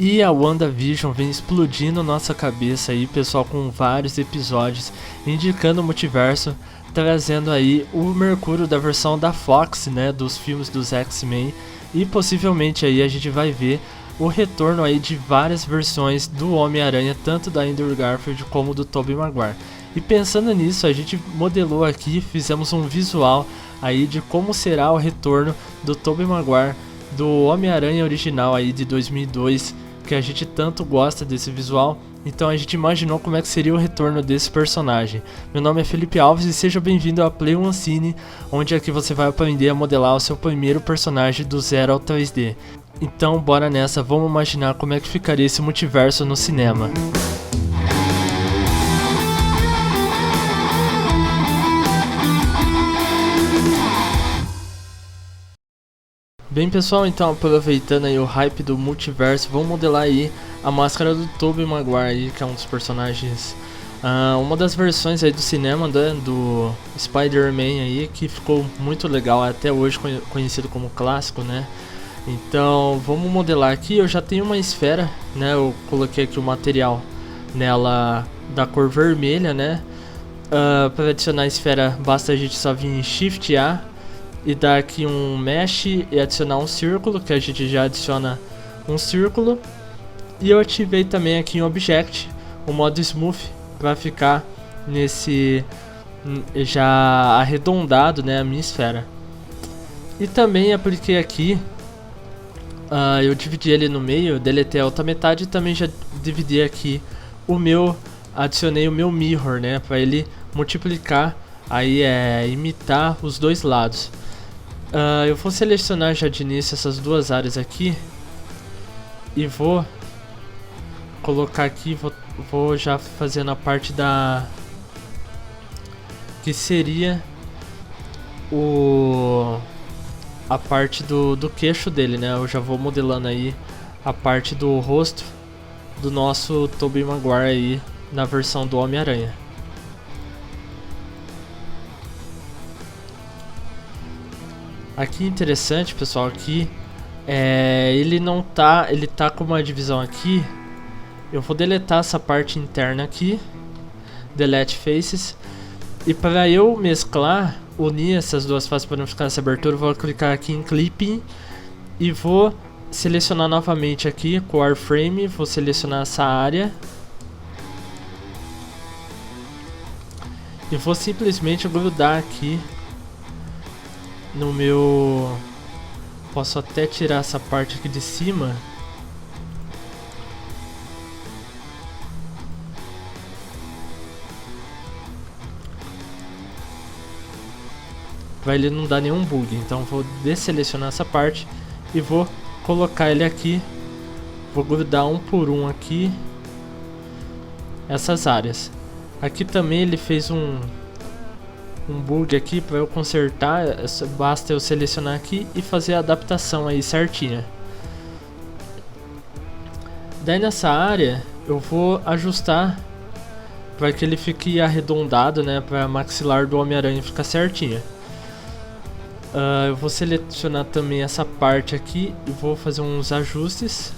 E a WandaVision vem explodindo nossa cabeça aí, pessoal, com vários episódios indicando o multiverso, trazendo aí o Mercúrio da versão da Fox, né, dos filmes dos X-Men, e possivelmente aí a gente vai ver o retorno aí de várias versões do Homem-Aranha, tanto da Andrew Garfield como do Tobey Maguire. E pensando nisso, a gente modelou aqui, fizemos um visual aí de como será o retorno do Tobey Maguire, do Homem-Aranha original aí de 2002, que a gente tanto gosta desse visual. Então a gente imaginou como é que seria o retorno desse personagem. Meu nome é Felipe Alves e seja bem-vindo a Play One Cine, onde aqui você vai aprender a modelar o seu primeiro personagem do zero ao 3D. Então bora nessa, vamos imaginar como é que ficaria esse multiverso no cinema. Bem pessoal, então aproveitando aí o hype do multiverso, vamos modelar aí a máscara do Tobey Maguire aí, que é um dos personagens, uma das versões aí do cinema, né, do Spider-Man aí, que ficou muito legal, até hoje conhecido como clássico, né. Então vamos modelar aqui. Eu já tenho uma esfera, né, eu coloquei aqui o material nela da cor vermelha, né. Para adicionar a esfera basta a gente só vir em Shift A e dar aqui um mesh e adicionar um círculo, que a gente já adiciona um círculo. E eu ativei também aqui em Object o modo Smooth para ficar nesse já arredondado, né, a minha esfera. E também apliquei aqui, eu dividi ele no meio, deletei a outra metade e também já dividi aqui adicionei o meu mirror, né, para ele multiplicar, aí imitar os dois lados. Eu vou selecionar já de início essas duas áreas aqui e vou colocar aqui, vou já fazendo a parte que seria a parte do queixo dele, né? Eu já vou modelando aí a parte do rosto do nosso Tobey Maguire aí na versão do Homem-Aranha. Aqui interessante, pessoal, aqui ele tá com uma divisão aqui. Eu vou deletar essa parte interna aqui, delete faces, e para eu mesclar, unir essas duas faces para não ficar essa abertura, eu vou clicar aqui em clipping e vou selecionar novamente aqui com o wireframe, vou selecionar essa área e vou simplesmente grudar aqui no meu. Posso até tirar essa parte aqui de cima. Para ele não dar nenhum bug. Então vou desselecionar essa parte e vou colocar ele aqui. Vou grudar um por um aqui essas áreas. Aqui também ele fez um bug aqui para eu consertar, basta eu selecionar aqui e fazer a adaptação aí certinha. Daí nessa área eu vou ajustar para que ele fique arredondado, né, para maxilar do Homem-Aranha ficar certinha. Eu vou selecionar também essa parte aqui e vou fazer uns ajustes.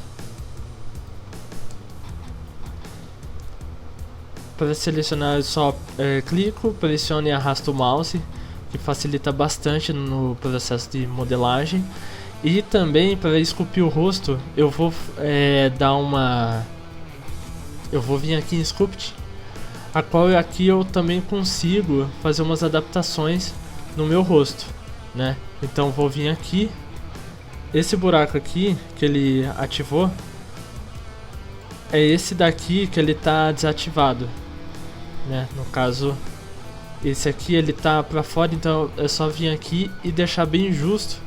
Para selecionar eu só clico, pressiono e arrasto o mouse, que facilita bastante no processo de modelagem. E também para esculpir o rosto eu vou eu vou vir aqui em Sculpt, a qual aqui eu também consigo fazer umas adaptações no meu rosto, né? Então vou vir aqui, esse buraco aqui que ele ativou é esse daqui que ele tá desativado, né? No caso, esse aqui ele tá pra fora, então é só vir aqui e deixar bem justo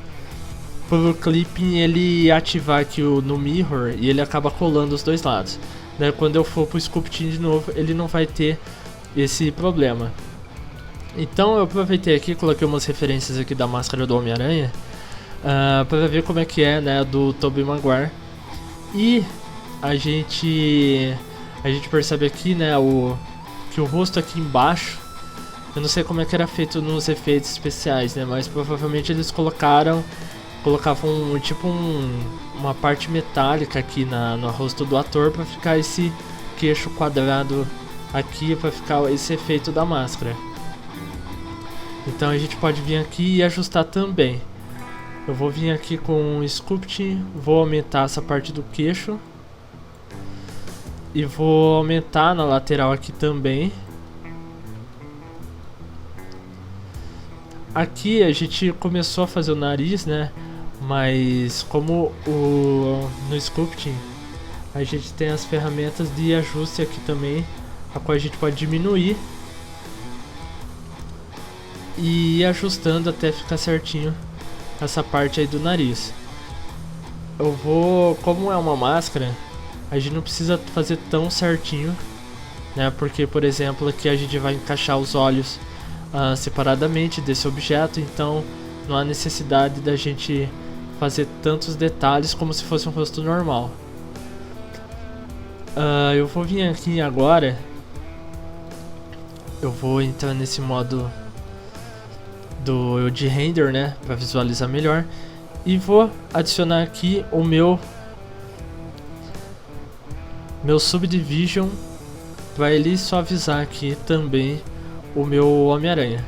pro clipping ele ativar aqui no mirror e ele acaba colando os dois lados. Daí quando eu for pro sculpting de novo, ele não vai ter esse problema. Então eu aproveitei aqui, coloquei umas referências aqui da máscara do Homem-Aranha para ver como é que é, né, do Tobey Maguire. E a gente percebe aqui, né, que o rosto aqui embaixo, eu não sei como é que era feito nos efeitos especiais, né, mas provavelmente eles colocaram colocava uma parte metálica aqui no rosto do ator para ficar esse queixo quadrado aqui, para ficar esse efeito da máscara. Então a gente pode vir aqui e ajustar também. Eu vou vir aqui com o Sculpt, vou aumentar essa parte do queixo. E vou aumentar na lateral aqui também. Aqui a gente começou a fazer o nariz, né? Mas como no Sculpting a gente tem as ferramentas de ajuste aqui também, a qual a gente pode diminuir e ir ajustando até ficar certinho essa parte aí do nariz. Eu vou, como é uma máscara, a gente não precisa fazer tão certinho, né? Porque, por exemplo, aqui a gente vai encaixar os olhos separadamente desse objeto, então não há necessidade da gente fazer tantos detalhes como se fosse um rosto normal. Eu vou vir aqui agora, eu vou entrar nesse modo de render, né, para visualizar melhor, e vou adicionar aqui o meu Subdivision para ele suavizar aqui também o meu Homem-Aranha.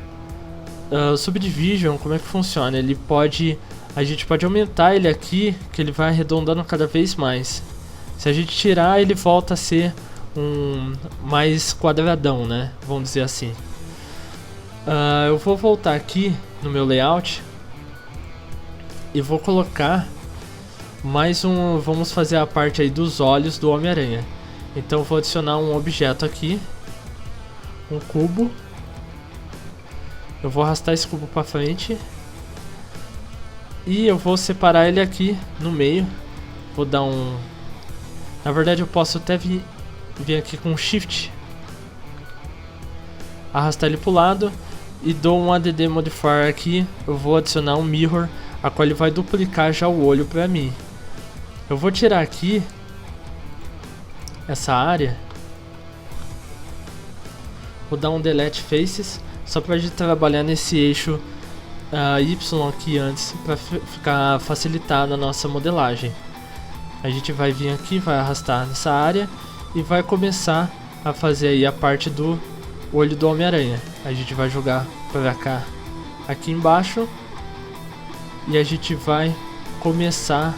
O Subdivision, como é que funciona? A gente pode aumentar ele aqui, que ele vai arredondando cada vez mais. Se a gente tirar, ele volta a ser mais quadradão, né? Vamos dizer assim. Eu vou voltar aqui no meu layout e vou colocar mais vamos fazer a parte aí dos olhos do Homem-Aranha. Então vou adicionar um objeto aqui, um cubo. Eu vou arrastar esse cubo para frente e eu vou separar ele aqui no meio. Vou dar na verdade eu posso até vir aqui com Shift, arrastar ele para o lado e dou um ADD Modifier aqui. Eu vou adicionar um Mirror, a qual ele vai duplicar já o olho para mim. Eu vou tirar aqui essa área, vou dar um Delete Faces, só para a gente trabalhar nesse eixo Y aqui antes, para facilitar na nossa modelagem. A gente vai vir aqui, vai arrastar nessa área e vai começar a fazer aí a parte do olho do Homem-Aranha. A gente vai jogar para cá, aqui embaixo, e a gente vai começar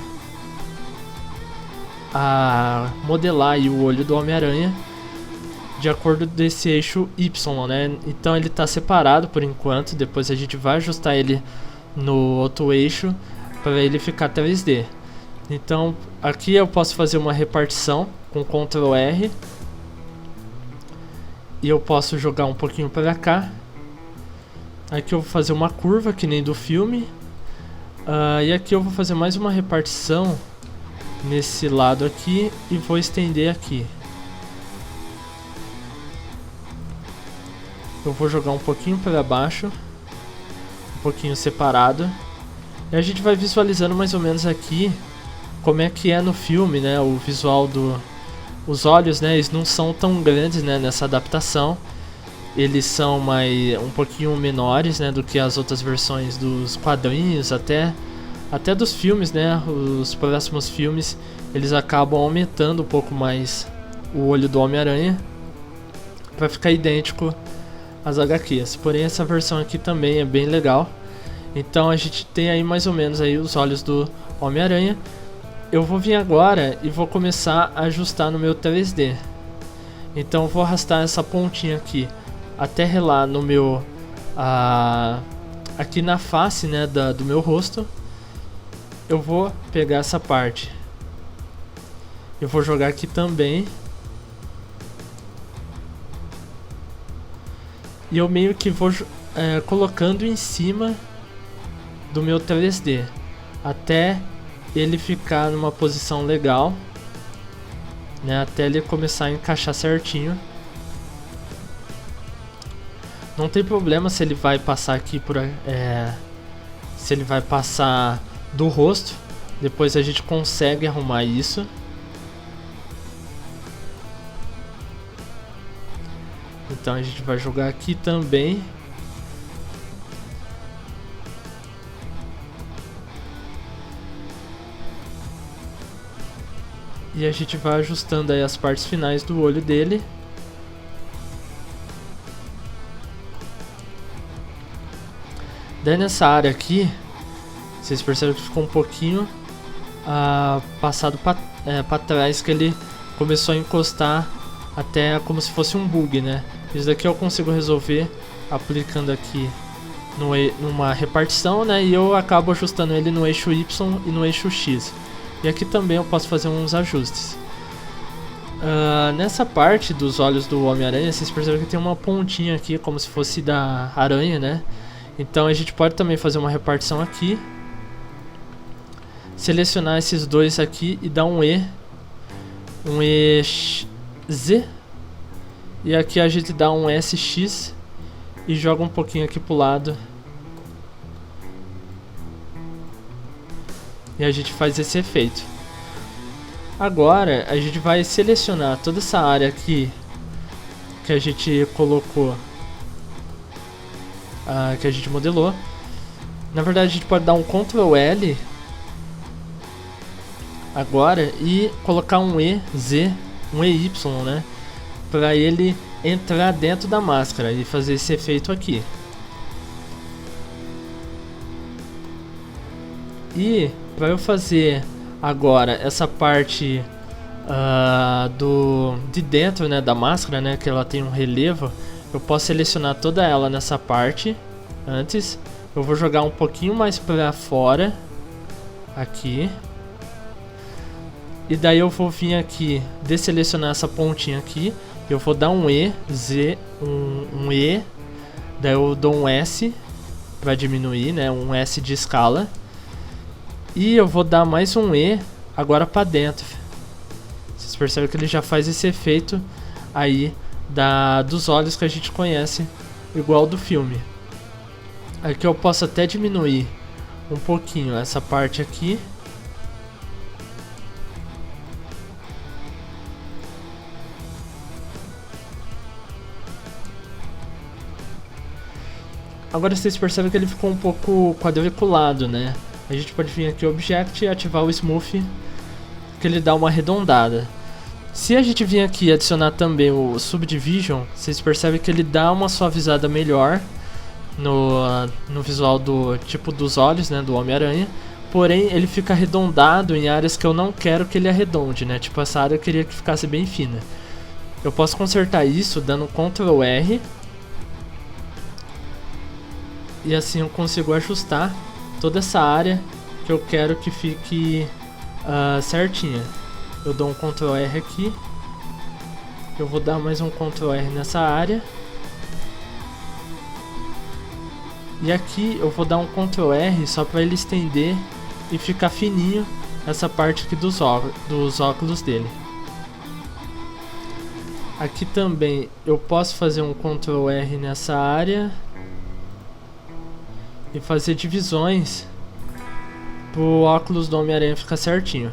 a modelar aí o olho do Homem-Aranha de acordo desse eixo Y, né? Então ele está separado por enquanto, depois a gente vai ajustar ele no outro eixo para ele ficar 3D. Então aqui eu posso fazer uma repartição com Ctrl R e eu posso jogar um pouquinho para cá. Aqui eu vou fazer uma curva que nem do filme, e aqui eu vou fazer mais uma repartição nesse lado aqui e vou estender aqui. Eu vou jogar um pouquinho para baixo, um pouquinho separado, e a gente vai visualizando mais ou menos aqui como é que é no filme, né? O visual os olhos, né? Eles não são tão grandes, né? Nessa adaptação, eles são um pouquinho menores, né? Do que as outras versões dos quadrinhos, até dos filmes, né? Os próximos filmes eles acabam aumentando um pouco mais o olho do Homem-Aranha para ficar idêntico às HQs. Porém essa versão aqui também é bem legal. Então a gente tem aí mais ou menos aí os olhos do Homem-Aranha. Eu vou vir agora e vou começar a ajustar no meu 3D. Então eu vou arrastar essa pontinha aqui até relar no meu aqui na face, né, do meu rosto. Eu vou pegar essa parte, eu vou jogar aqui também, e eu meio que vou colocando em cima do meu 3D até ele ficar numa posição legal, né, até ele começar a encaixar certinho. Não tem problema se ele vai passar aqui se ele vai passar do rosto, depois a gente consegue arrumar isso. Então a gente vai jogar aqui também. E a gente vai ajustando aí as partes finais do olho dele. Daí nessa área aqui, vocês percebem que ficou um pouquinho passado para trás, que ele começou a encostar até como se fosse um bug, né? Isso daqui eu consigo resolver aplicando aqui numa repartição, né? E eu acabo ajustando ele no eixo Y e no eixo X. E aqui também eu posso fazer uns ajustes. Nessa parte dos olhos do Homem-Aranha, vocês percebem que tem uma pontinha aqui, como se fosse da aranha, né? Então a gente pode também fazer uma repartição aqui, selecionar esses dois aqui e dar um EZ, e aqui a gente dá um SX e joga um pouquinho aqui pro lado, e a gente faz esse efeito. Agora a gente vai selecionar toda essa área aqui que a gente colocou, que a gente modelou. Na verdade a gente pode dar um Ctrl L agora e colocar um EZ, um EY, né, para ele entrar dentro da máscara e fazer esse efeito aqui. E para eu fazer agora essa parte de dentro, né, da máscara, né, que ela tem um relevo, eu posso selecionar toda ela nessa parte. Antes eu vou jogar um pouquinho mais para fora aqui, e daí eu vou vir aqui desselecionar essa pontinha aqui, eu vou dar um EZ, um E, daí eu dou um S para diminuir, né, um S de escala, e eu vou dar mais um E agora para dentro. Vocês percebem que ele já faz esse efeito aí dos olhos que a gente conhece, igual do filme. Aqui eu posso até diminuir um pouquinho essa parte aqui. Agora vocês percebem que ele ficou um pouco quadriculado, né? A gente pode vir aqui Object e ativar o Smooth, que ele dá uma arredondada. Se a gente vir aqui e adicionar também o Subdivision, vocês percebem que ele dá uma suavizada melhor no visual do tipo dos olhos, né, do Homem-Aranha. Porém, ele fica arredondado em áreas que eu não quero que ele arredonde, né? Tipo, essa área eu queria que ficasse bem fina. Eu posso consertar isso dando Ctrl R. E assim eu consigo ajustar toda essa área que eu quero que fique certinha. Eu dou um Ctrl R aqui. Eu vou dar mais um Ctrl R nessa área. E aqui eu vou dar um Ctrl R só para ele estender e ficar fininho essa parte aqui dos óculos dele. Aqui também eu posso fazer um Ctrl R nessa área e fazer divisões pro óculos do Homem-Aranha ficar certinho.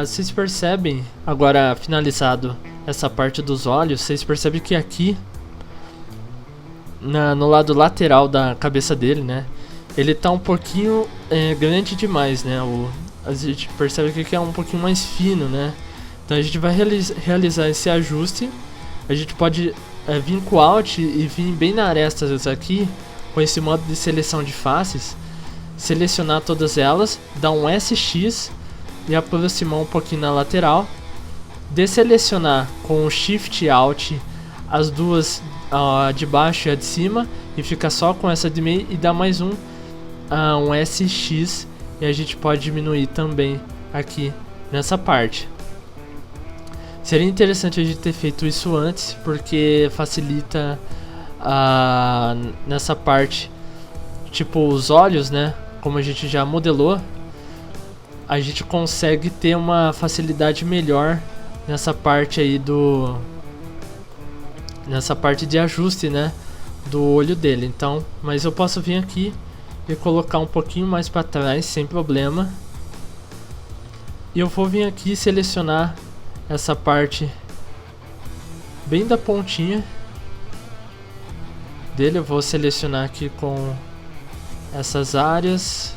Vocês percebem, agora finalizado essa parte dos olhos, vocês percebem que aqui no lado lateral da cabeça dele, né, ele tá um pouquinho grande demais, né? A gente percebe que aqui é um pouquinho mais fino, né? Então a gente vai realizar esse ajuste. A gente pode vir com Alt e vir bem na aresta aqui, com esse modo de seleção de faces, selecionar todas elas, dar um SX e aproximar um pouquinho na lateral, desselecionar com o Shift Alt as duas de baixo e a de cima, e fica só com essa de meio, e dá mais um SX, e a gente pode diminuir também aqui nessa parte. Seria interessante a gente ter feito isso antes, porque facilita nessa parte, tipo os olhos, né? Como a gente já modelou, a gente consegue ter uma facilidade melhor nessa parte aí nessa parte de ajuste, né, do olho dele. Então, mas eu posso vir aqui e colocar um pouquinho mais para trás sem problema. E eu vou vir aqui e selecionar essa parte bem da pontinha dele. Eu vou selecionar aqui com essas áreas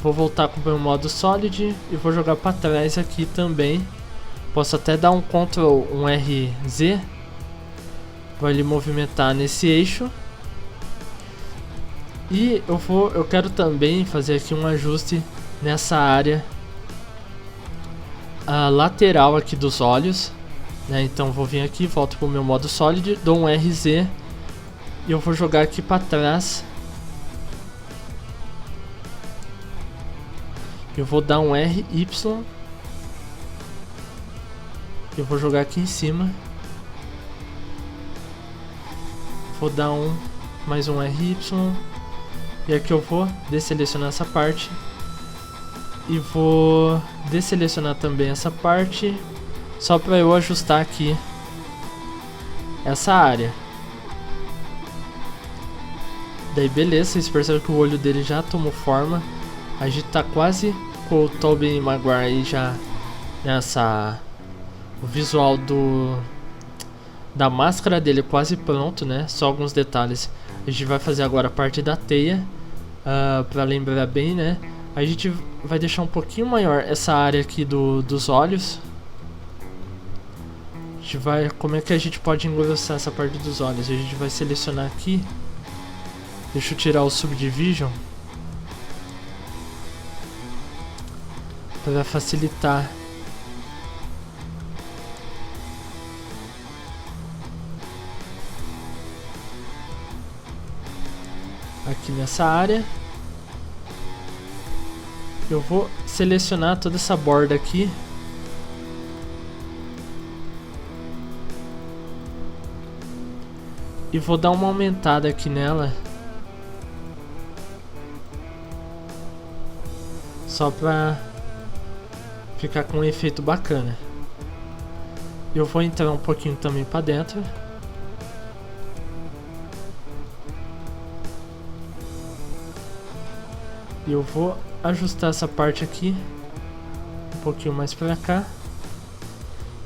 vou voltar com o meu modo Solid e vou jogar para trás aqui também. Posso até dar um Ctrl, um RZ, vai ele movimentar nesse eixo. E eu quero também fazer aqui um ajuste nessa área lateral aqui dos olhos, né? Então vou vir aqui, volto para o meu modo Solid, dou um RZ e eu vou jogar aqui para trás. Eu vou dar um RY. Eu vou jogar aqui em cima. Vou dar mais um RY. E aqui eu vou desselecionar essa parte. E vou desselecionar também essa parte. Só para eu ajustar aqui essa área. Daí beleza, vocês percebem que o olho dele já tomou forma. A gente tá quase com o Tobey Maguire aí já nessa... O visual da máscara dele quase pronto, né? Só alguns detalhes. A gente vai fazer agora a parte da teia, pra lembrar bem, né? A gente vai deixar um pouquinho maior essa área aqui dos olhos. A gente vai... Como é que a gente pode engrossar essa parte dos olhos? A gente vai selecionar aqui. Deixa eu tirar o Subdivision para facilitar. Aqui nessa área eu vou selecionar toda essa borda aqui. E vou dar uma aumentada aqui nela. Só pra ficar com um efeito bacana. Eu vou entrar um pouquinho também pra dentro. E eu vou ajustar essa parte aqui um pouquinho mais pra cá.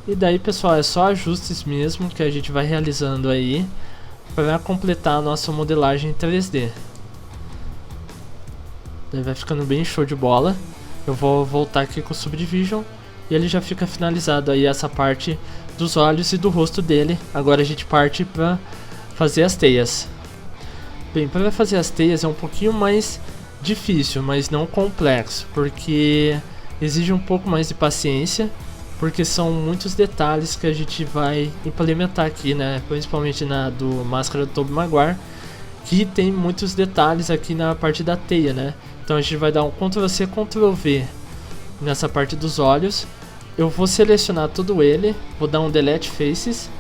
E daí, pessoal, é só ajustes mesmo que a gente vai realizando aí para completar a nossa modelagem 3D. Daí vai ficando bem show de bola. Eu vou voltar aqui com o Subdivision e ele já fica finalizado aí essa parte dos olhos e do rosto dele. Agora a gente parte para fazer as teias. Bem, para fazer as teias é um pouquinho mais difícil, mas não complexo, porque exige um pouco mais de paciência, porque são muitos detalhes que a gente vai implementar aqui, né? Principalmente na do máscara do Tobey Maguire, que tem muitos detalhes aqui na parte da teia, né? Então a gente vai dar um Ctrl+C, Ctrl+V nessa parte dos olhos. Eu vou selecionar todo ele, vou dar um Delete Faces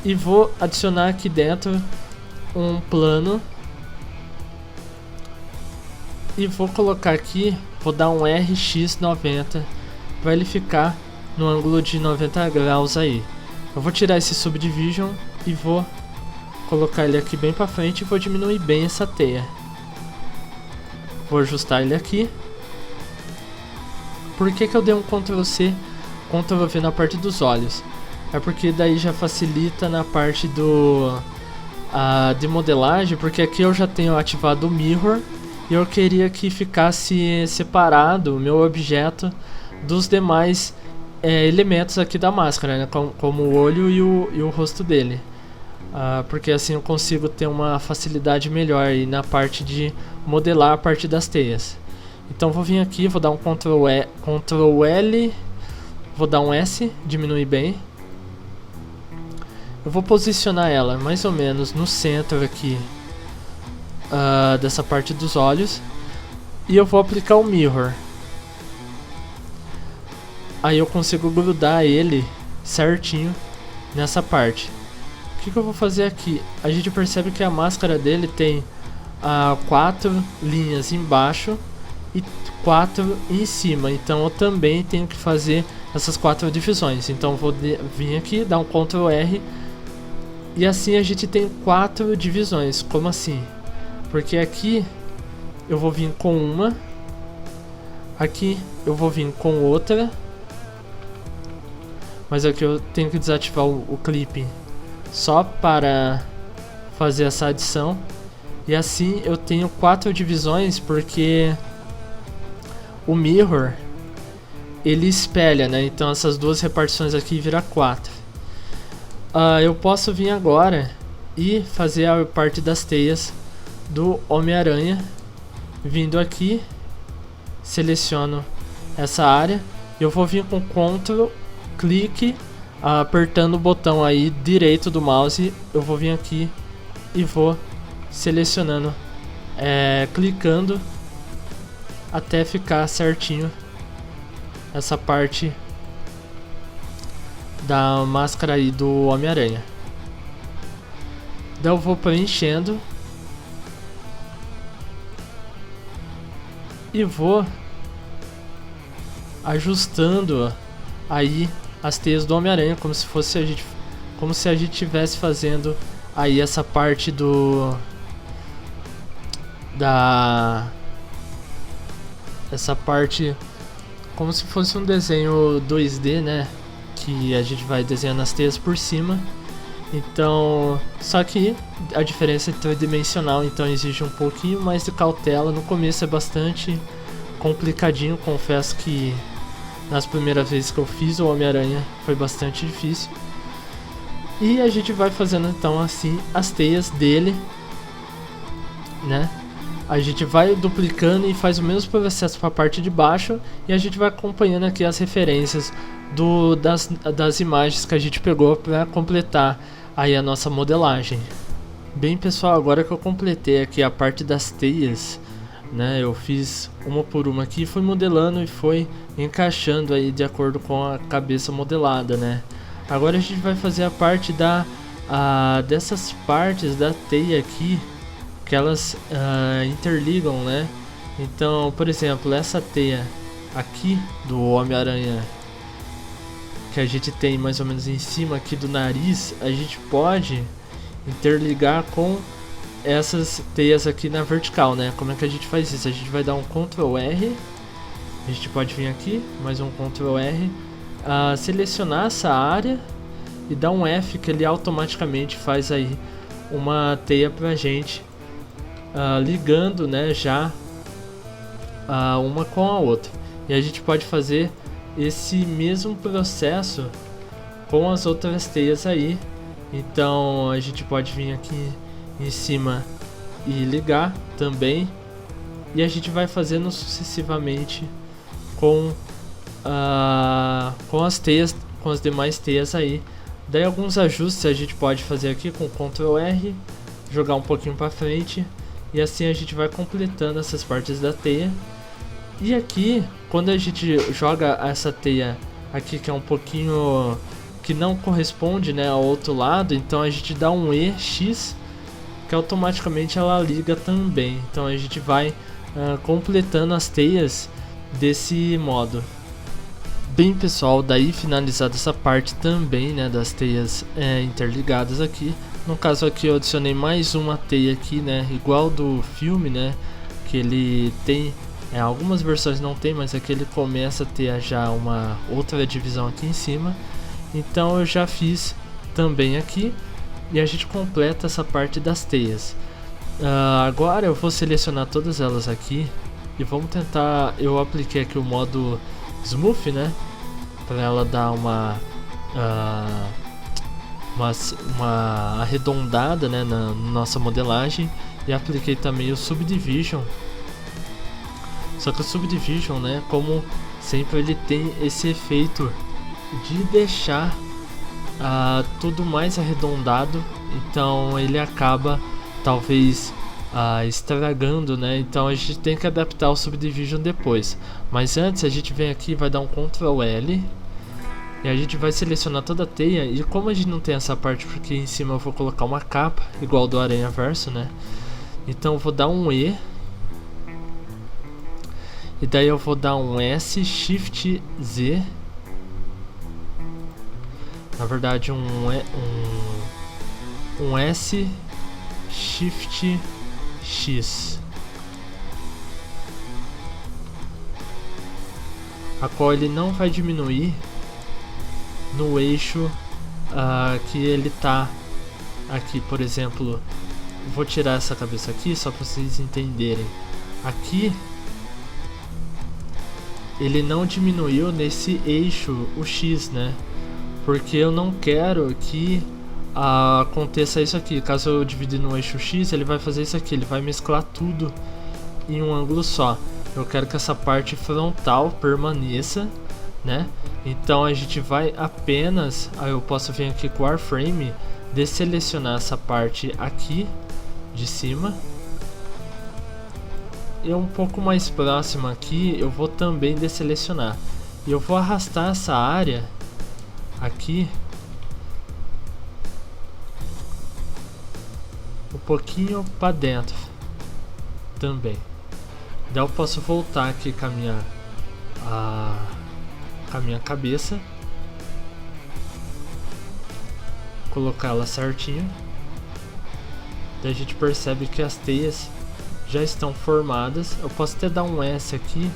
e vou adicionar aqui dentro um plano. E vou colocar aqui, vou dar um RX90 para ele ficar no ângulo de 90 graus aí. Eu vou tirar esse Subdivision e vou colocar ele aqui bem para frente e vou diminuir bem essa teia. Vou ajustar ele aqui. Por que eu dei um Ctrl+C, Ctrl+V na parte dos olhos? É porque daí já facilita na parte de modelagem, porque aqui eu já tenho ativado o Mirror. E eu queria que ficasse separado o meu objeto dos demais elementos aqui da máscara, né? Como o olho e o rosto dele. Porque assim eu consigo ter uma facilidade melhor aí na parte de modelar a parte das teias. Então vou vir aqui, vou dar um Ctrl L, vou dar um S, diminuir bem. Eu vou posicionar ela mais ou menos no centro aqui. Dessa parte dos olhos. E eu vou aplicar o Mirror. Aí eu consigo grudar ele certinho nessa parte. O que eu vou fazer aqui? A gente percebe que a máscara dele tem 4 linhas embaixo e 4 em cima. Então eu também tenho que fazer essas 4 divisões. Então eu vou vir aqui, dar um Ctrl R. E assim a gente tem 4 divisões. Como assim? Porque aqui eu vou vir com uma, aqui eu vou vir com outra, mas aqui eu tenho que desativar o clipe só para fazer essa adição. E assim eu tenho 4 divisões, porque o mirror ele espelha, né? Então essas duas repartições aqui vira 4. Eu posso vir agora e fazer a parte das teias do Homem-Aranha, vindo aqui, seleciono essa área, eu vou vir com Ctrl, clique, apertando o botão aí direito do mouse, eu vou vir aqui e vou selecionando, clicando até ficar certinho essa parte da máscara aí do Homem-Aranha. Daí eu vou preenchendo e vou ajustando aí as teias do Homem-Aranha, como se a gente tivesse fazendo aí essa parte essa parte como se fosse um desenho 2D, né? Que a gente vai desenhando as teias por cima. Então, só que a diferença é tridimensional, então exige um pouquinho mais de cautela. No começo é bastante complicadinho, confesso que nas primeiras vezes que eu fiz o Homem-Aranha foi bastante difícil. E a gente vai fazendo então assim as teias dele, né? A gente vai duplicando e faz o mesmo processo para a parte de baixo, e a gente vai acompanhando aqui as referências das imagens que a gente pegou para completar aí a nossa modelagem. Bem pessoal, agora que eu completei aqui a parte das teias, né, eu fiz uma por uma aqui, fui modelando e foi encaixando aí de acordo com a cabeça modelada, né. Agora a gente vai fazer a parte dessas partes da teia aqui, que elas interligam, né. Então, por exemplo, essa teia aqui do Homem-Aranha que a gente tem mais ou menos em cima aqui do nariz, a gente pode interligar com essas teias aqui na vertical, né? Como é que a gente faz isso? A gente vai dar um Ctrl R, a gente pode vir aqui, mais um Ctrl R, selecionar essa área e dar um F, que ele automaticamente faz aí uma teia pra gente, ligando, né, já uma com a outra. E a gente pode fazer esse mesmo processo com as outras teias aí. Então a gente pode vir aqui em cima e ligar também, e a gente vai fazendo sucessivamente com as teias, com as demais teias aí. Daí alguns ajustes a gente pode fazer aqui com Ctrl R, jogar um pouquinho para frente, e assim a gente vai completando essas partes da teia. E aqui, quando a gente joga essa teia aqui, que é um pouquinho que não corresponde, né, ao outro lado, então a gente dá um EX, que automaticamente ela liga também. Então a gente vai completando as teias desse modo. Bem pessoal, daí finalizada essa parte também, né, das teias interligadas aqui. No caso aqui eu adicionei mais uma teia aqui, né, igual do filme, né, que ele tem, algumas versões não tem, mas aqui ele começa a ter já uma outra divisão aqui em cima. Então eu já fiz também aqui, e a gente completa essa parte das teias. Agora eu vou selecionar todas elas aqui e vamos tentar. Eu apliquei aqui o modo Smooth, né, para ela dar uma arredondada, né, na nossa modelagem, e apliquei também o Subdivision. Só que o Subdivision, né, como sempre, ele tem esse efeito de deixar tudo mais arredondado, então ele acaba talvez estragando, né? Então a gente tem que adaptar o Subdivision depois. Mas antes a gente vem aqui, vai dar um Ctrl L e a gente vai selecionar toda a teia. E como a gente não tem essa parte, porque em cima eu vou colocar uma capa igual do Aranha Verso, né? Então eu vou dar um E, e daí eu vou dar um S, Shift Z, na verdade um S, Shift X, a qual ele não vai diminuir no eixo que ele tá aqui. Por exemplo, vou tirar essa cabeça aqui só para vocês entenderem. Aqui ele não diminuiu nesse eixo, o X, né? Porque eu não quero que aconteça isso aqui. Caso eu dividir no eixo X, ele vai fazer isso aqui, ele vai mesclar tudo em um ângulo só. Eu quero que essa parte frontal permaneça, né? Então a gente vai apenas, aí eu posso vir aqui com o Warframe, desselecionar essa parte aqui de cima. E um pouco mais próxima aqui eu vou também desselecionar. E eu vou arrastar essa área aqui um pouquinho para dentro também. Daí eu posso voltar aqui com a minha cabeça, colocar ela certinho. Daí a gente percebe que as teias já estão formadas. Eu posso até dar um S aqui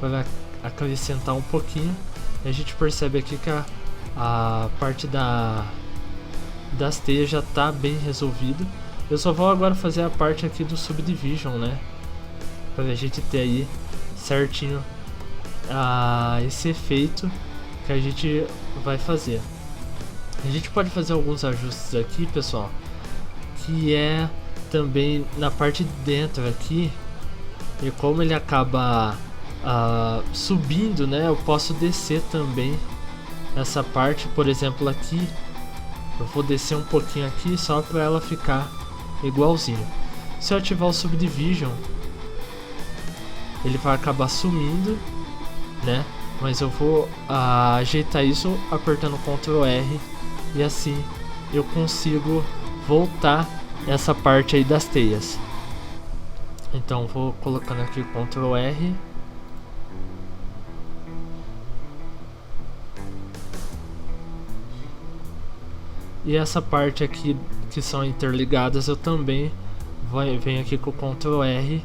para acrescentar um pouquinho. E a gente percebe aqui que a parte das teias já está bem resolvido. Eu só vou agora fazer a parte aqui do Subdivision, né? Para a gente ter aí certinho esse efeito que a gente vai fazer. A gente pode fazer alguns ajustes aqui, pessoal, que é também na parte de dentro aqui. E como ele acaba subindo, né, eu posso descer também essa parte. Por exemplo, aqui eu vou descer um pouquinho aqui só para ela ficar igualzinho. Se eu ativar o Subdivision, ele vai acabar sumindo, né? Mas eu vou ajeitar isso apertando Ctrl R, e assim eu consigo voltar essa parte aí das teias. Então vou colocando aqui Ctrl R. E essa parte aqui que são interligadas eu também venho aqui com o Ctrl R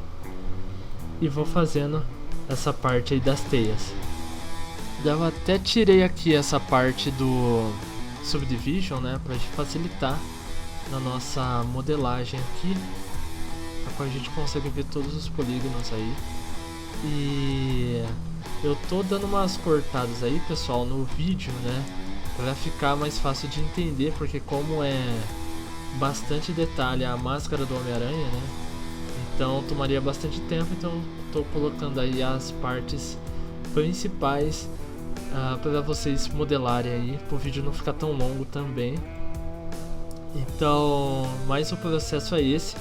e vou fazendo essa parte aí das teias. Eu até tirei aqui essa parte do Subdivision, né, pra facilitar na nossa modelagem aqui, a qual a gente consegue ver todos os polígonos aí. E eu tô dando umas cortadas aí, pessoal, no vídeo, né, pra ficar mais fácil de entender, porque como é bastante detalhe a máscara do Homem-Aranha, né, então tomaria bastante tempo. Então tô colocando aí as partes principais para vocês modelarem aí, para o vídeo não ficar tão longo também. Então, mas o processo é esse.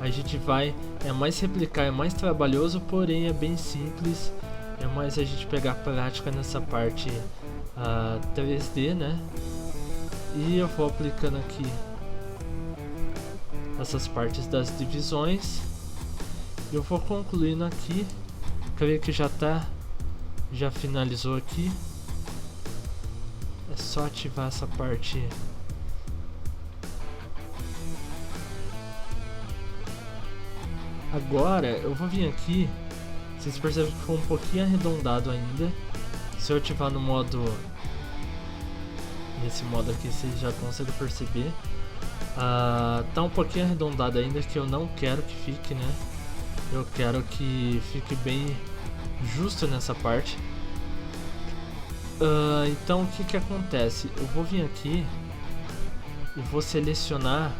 A gente vai, é mais replicar, é mais trabalhoso, porém é bem simples. É mais a gente pegar prática nessa parte 3D, né? E eu vou aplicando aqui essas partes das divisões. Eu vou concluindo aqui. Creio que já finalizou aqui. É só ativar essa parte. Agora eu vou vir aqui. Vocês percebem que ficou um pouquinho arredondado ainda. Se eu ativar no modo, nesse modo aqui, vocês já conseguem perceber. Tá um pouquinho arredondado ainda, que eu não quero que fique, né? Eu quero que fique bem justo nessa parte. Então o que acontece? Eu vou vir aqui e vou selecionar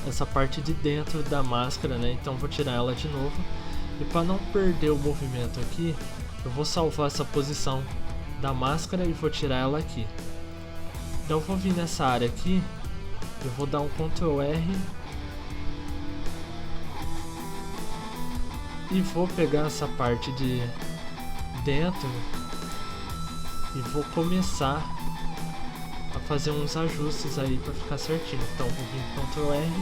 essa parte de dentro da máscara, né? Então vou tirar ela de novo. E para não perder o movimento aqui, eu vou salvar essa posição da máscara e vou tirar ela aqui. Então eu vou vir nessa área aqui, eu vou dar um Ctrl R e vou pegar essa parte de dentro e vou começar a fazer uns ajustes aí para ficar certinho. Então vou vir com Ctrl R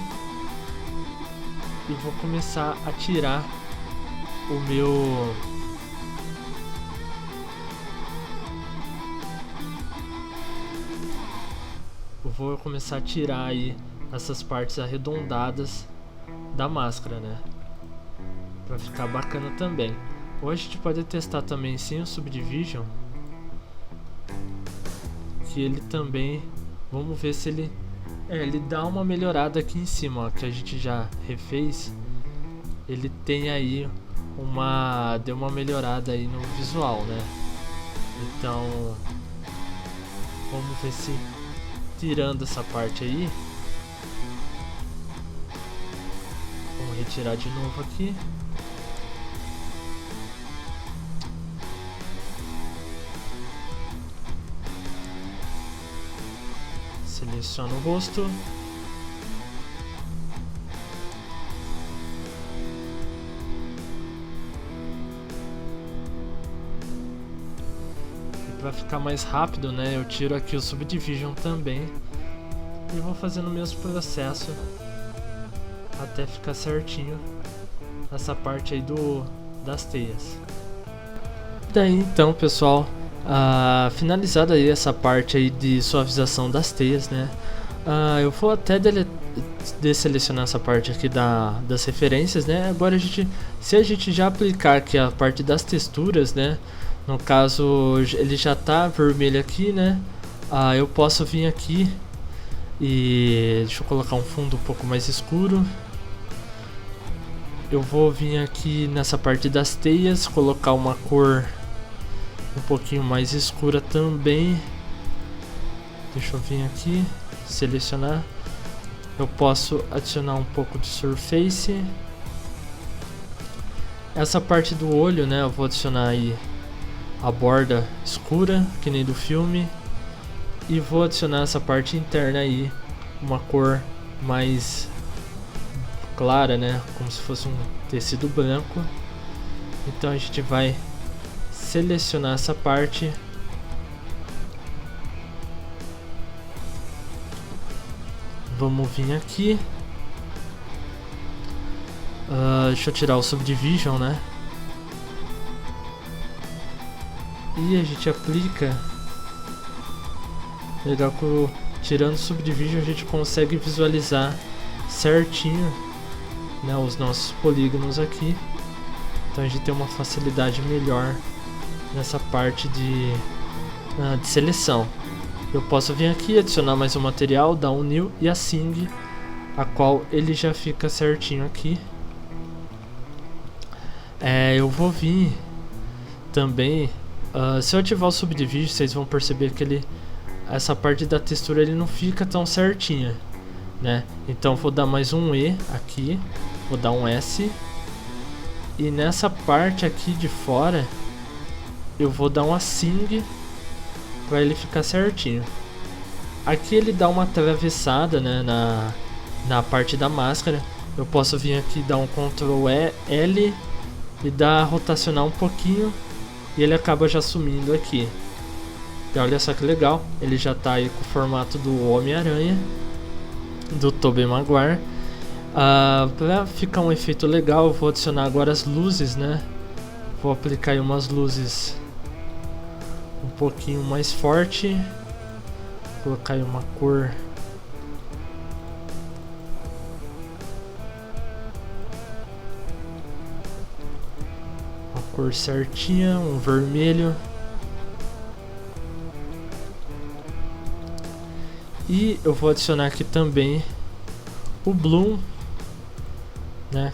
e vou começar a tirar o meu vou começar a tirar aí essas partes arredondadas da máscara, né? Pra ficar bacana também. Ou a gente pode testar também sem o Subdivision, que ele também, vamos ver se ele ele dá uma melhorada aqui em cima, ó, que a gente já refez. Ele tem aí deu uma melhorada aí no visual, né? Então vamos ver se tirando essa parte aí, vamos retirar de novo aqui. Seleciono o rosto. E para ficar mais rápido, né, eu tiro aqui o Subdivision também. E vou fazendo o mesmo processo até ficar certinho essa parte aí das teias. Daí então, pessoal, finalizada aí essa parte aí de suavização das teias, né? Eu vou até desselecionar essa parte aqui das referências, né? Agora se a gente já aplicar aqui a parte das texturas, né? No caso ele já tá vermelho aqui, né? Eu posso vir aqui e deixa eu colocar um fundo um pouco mais escuro. Eu vou vir aqui nessa parte das teias, colocar uma cor um pouquinho mais escura também. Deixa eu vir aqui, selecionar. Eu posso adicionar um pouco de surface. Essa parte do olho, né, eu vou adicionar aí a borda escura, que nem do filme. E vou adicionar essa parte interna aí, uma cor mais clara, né, como se fosse um tecido branco. Então a gente vai selecionar essa parte. Vamos vir aqui. Deixa eu tirar o Subdivision, né? E a gente aplica. Legal que tirando o Subdivision a gente consegue visualizar certinho, né, os nossos polígonos aqui. Então a gente tem uma facilidade melhor nessa parte de seleção. Eu posso vir aqui, adicionar mais um material, dar um New e a Sing, a qual ele já fica certinho aqui. Eu vou vir também, se eu ativar o Subdivision, vocês vão perceber que essa parte da textura ele não fica tão certinha, né? Então vou dar mais um E aqui, vou dar um S, e nessa parte aqui de fora eu vou dar uma Sing para ele ficar certinho. Aqui ele dá uma atravessada, né, na parte da máscara. Eu posso vir aqui dar um Ctrl L e dar rotacionar um pouquinho e ele acaba já sumindo aqui. E olha só que legal, ele já tá aí com o formato do Homem-Aranha, do Tobey Maguire. Para ficar um efeito legal, eu vou adicionar agora as luzes, né? Vou aplicar aí umas luzes um pouquinho mais forte. Vou colocar aí uma cor certinha, um vermelho. E eu vou adicionar aqui também o Bloom, né,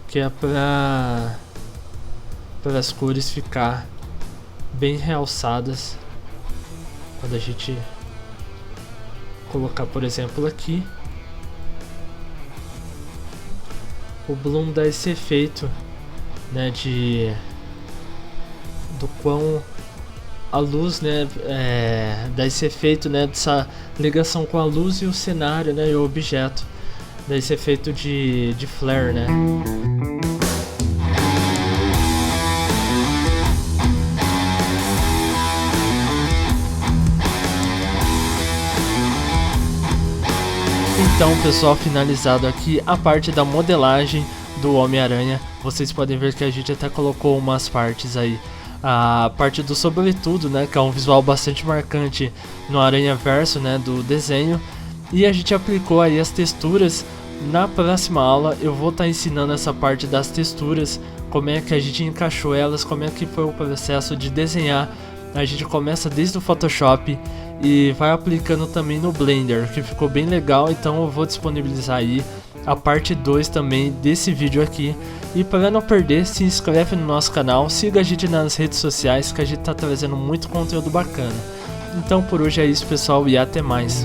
que é para as cores ficar bem realçadas quando a gente colocar, por exemplo, aqui. O Bloom dá esse efeito, né, do quão a luz, né, dá esse efeito, né, dessa ligação com a luz e o cenário, né, e o objeto, dá esse efeito de flare, né. Então, pessoal, finalizado aqui a parte da modelagem do Homem-Aranha. Vocês podem ver que a gente até colocou umas partes aí. A parte do sobretudo, né, que é um visual bastante marcante no Aranhaverso, né, do desenho. E a gente aplicou aí as texturas. Na próxima aula eu vou estar ensinando essa parte das texturas, como é que a gente encaixou elas, como é que foi o processo de desenhar. A gente começa desde o Photoshop e vai aplicando também no Blender, que ficou bem legal. Então eu vou disponibilizar aí a parte 2 também desse vídeo aqui. E para não perder, se inscreve no nosso canal, siga a gente nas redes sociais que a gente tá trazendo muito conteúdo bacana. Então por hoje é isso, pessoal, e até mais.